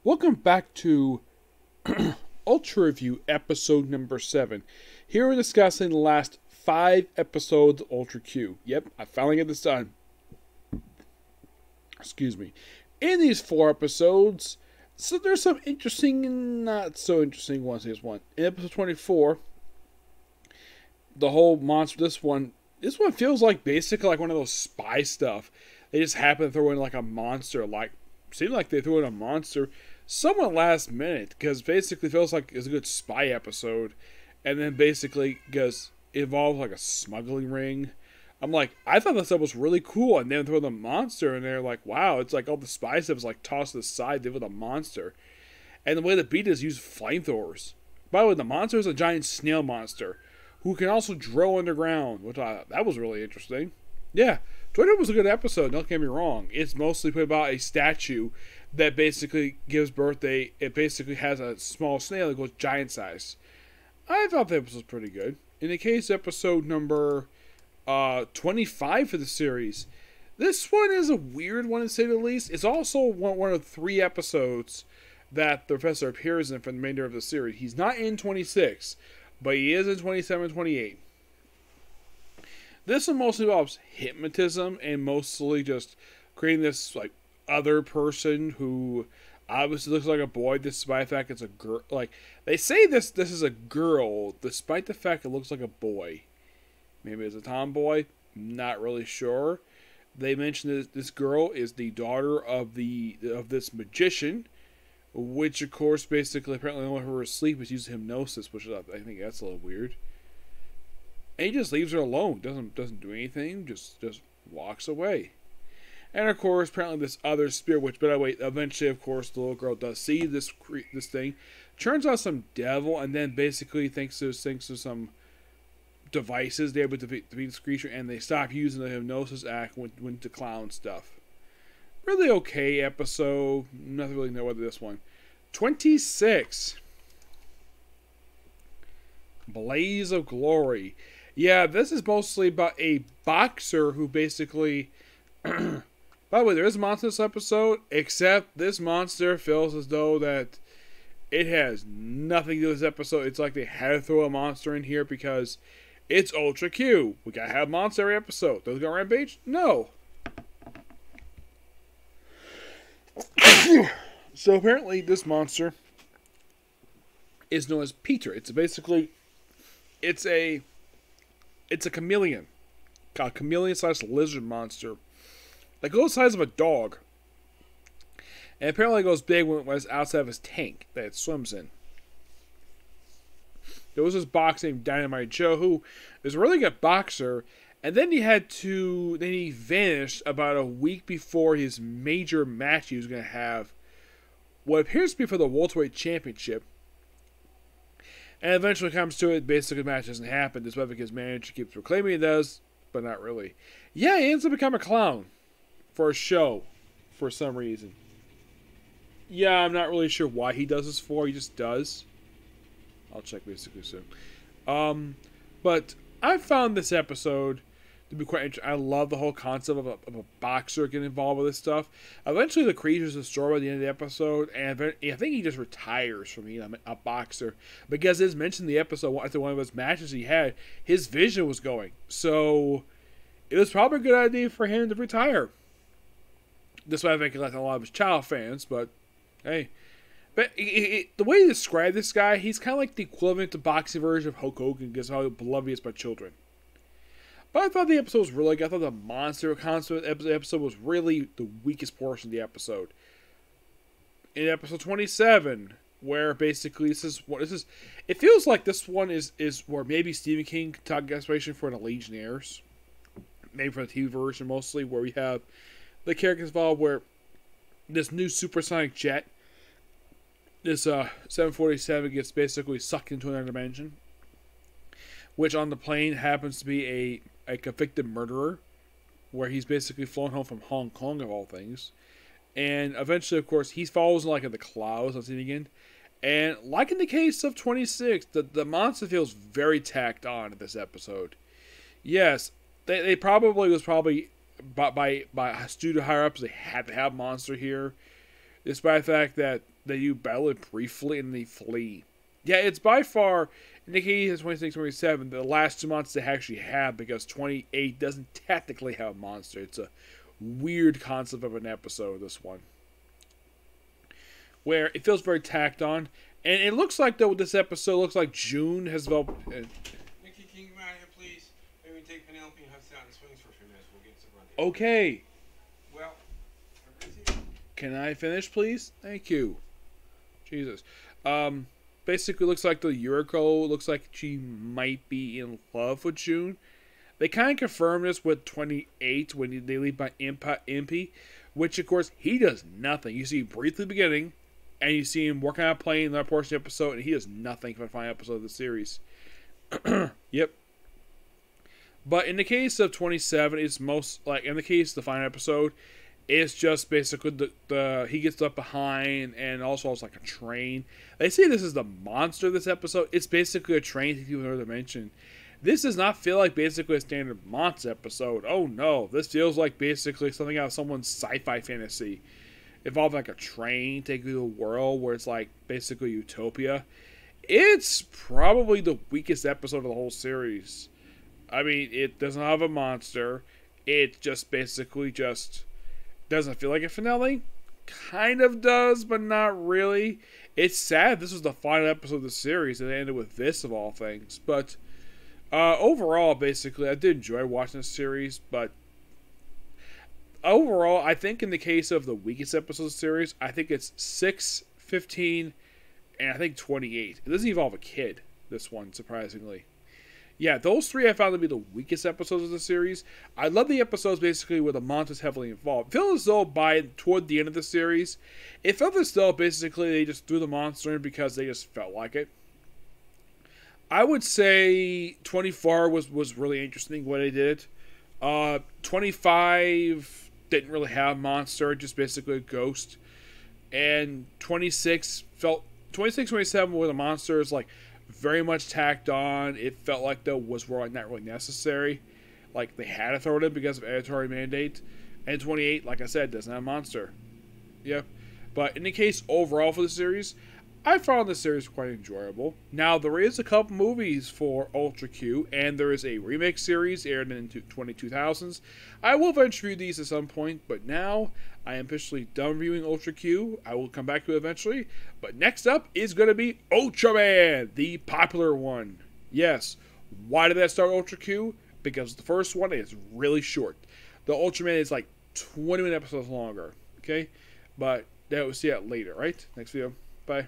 Welcome back to Ultra Review episode number 7. Here we're discussing the last 5 episodes of Ultra Q. Yep, I finally get this done. Excuse me. In these 4 episodes, so there's some interesting and not so interesting ones. Here's one. In episode 24, the whole monster, this one feels like basically like one of those spy stuff. They just happen to throw in like a monster, seemed like they threw in a monster somewhat last minute, because basically feels like it's a good spy episode, and then basically because it involves like a smuggling ring. I'm like, I thought this stuff was really cool, and then throw the monster in there, like, wow, it's like all the spy stuff is like tossed to the side, they with a monster. And the way the beat is use flamethrowers. By the way, the monster is a giant snail monster who can also drill underground, which that was really interesting. Yeah, 20 was a good episode, don't get me wrong. It's mostly put about a statue that basically gives birth. It basically has a small snail that goes giant size. I thought that was pretty good. In the case episode number 25 for the series, this one is a weird one to say the least. It's also one of 3 episodes that the professor appears in for the remainder of the series. He's not in 26, but he is in 27 and 28. This one mostly involves hypnotism and mostly just creating this like other person who obviously looks like a boy despite the fact it's a girl. Like, they say this is a girl despite the fact it looks like a boy. Maybe it's a tomboy, not really sure. They mention that this girl is the daughter of this magician, which of course basically apparently only her asleep is using hypnosis, which I think that's a little weird. And he just leaves her alone, doesn't do anything, just walks away. And of course, apparently this other spirit, which, by the way, eventually, of course, the little girl does see this thing, turns out some devil, and then basically thinks there's some devices they're able to defeat this creature, and they stop using the hypnosis act when to clown stuff. Really okay episode. Nothing really know about this one. 26. Blaze of Glory. Yeah, this is mostly about a boxer who basically... By the way, there is a monster in this episode, except this monster feels as though that it has nothing to do with this episode. It's like they had to throw a monster in here because it's Ultra Q. We gotta have monster every episode. Does it go Rampage? No. So apparently this monster is known as Peter. It's a chameleon. A chameleon/lizard monster. Like, goes the size of a dog. And apparently it goes big when it's outside of his tank that it swims in. There was this boxer named Dynamite Joe who is a really good boxer. And then he vanished about a week before his major match he was going to have. What appears to be for the welterweight championship. And eventually comes to it, basically the match doesn't happen. Despite his manager keeps proclaiming it does, but not really. Yeah, he ends up becoming a clown. For a show, for some reason. Yeah, I'm not really sure why he does this for. He just does. I'll check basically soon. But I found this episode to be quite interesting. I love the whole concept of a boxer getting involved with this stuff. Eventually, the creature is destroyed by the end of the episode, and I think he just retires from being a boxer because it's mentioned in the episode after one of his matches he had, his vision was going. So it was probably a good idea for him to retire. This way I think he left a lot of his child fans, but hey. But the way you describe this guy, he's kind of like the equivalent to boxing version of Hulk Hogan because how beloved he is by children. But I thought the episode was really good. I thought the monster concept of the episode was really the weakest portion of the episode. In episode 27, where basically it feels like this one is where maybe Stephen King took inspiration for the Legionnaires. Maybe for the TV version mostly, where we have the characters involved where this new supersonic jet, this 747 gets basically sucked into another dimension, which on the plane happens to be a convicted murderer, where he's basically flown home from Hong Kong of all things, and eventually, of course, he falls like in the clouds. Let's see it again, and like in the case of 26, the monster feels very tacked on in this episode. Yes, they probably by studio higher ups, they had to have monster here. despite the fact that they do battle it briefly and they flee. Yeah, it's by far, in the case of 26, 27, the last 2 months they actually have, because 28 doesn't technically have a monster. It's a weird concept of an episode, this one, where it feels very tacked on. And it looks like, though, this episode looks like June has developed. Mickey, can you come out here, please? Maybe take Penelope and have us out in the swings for a few minutes. We'll get some run. Okay. Well, can I finish, please? Thank you. Jesus. Basically, looks like the Yuriko looks like she might be in love with June. They kind of confirmed this with 28 when they leave by Impy, which, of course, he does nothing. You see him briefly at the beginning, and you see him working on a plane in that portion of the episode, and he does nothing for the final episode of the series. Yep. But in the case of 27, it's most, like, in the case of the final episode, it's just basically the he gets left behind, and also it's like a train. They say this is the monster of this episode. It's basically a train to another dimension. This does not feel like basically a standard monster episode. Oh no, this feels like basically something out of someone's sci-fi fantasy, involving like a train taking you to a world where it's like basically utopia. It's probably the weakest episode of the whole series. I mean, it doesn't have a monster. It just basically just doesn't feel like a finale. Kind of does, but not really. It's sad this was the final episode of the series and it ended with this, of all things. But overall, basically, I did enjoy watching this series. But overall, I think in the case of the weakest episode of the series, I think it's 6, 15, and I think 28. It doesn't involve a kid, this one, surprisingly. Yeah, those three I found to be the weakest episodes of the series. I love the episodes basically where the monster's heavily involved. It felt as though toward the end of the series, it felt as though basically they just threw the monster in because they just felt like it. I would say 24 was really interesting when they did it. 25 didn't really have a monster, just basically a ghost. And 26, 27 with a monster is like very much tacked on. It felt like though was not really necessary. Like they had to throw it in because of editorial mandate. And 28, like I said, doesn't have a monster. Yeah. But in the case overall for the series, I found the series quite enjoyable. Now there is a couple movies for Ultra Q, and there is a remake series aired in the 2000s. I will eventually review these at some point, but now I am officially done reviewing Ultra Q. I will come back to it eventually. But next up is going to be Ultraman, the popular one. Yes. Why did I start Ultra Q? Because the first one is really short. The Ultraman is like 20 minute episodes longer. Okay? But that we'll see that later, right? Next video. Bye.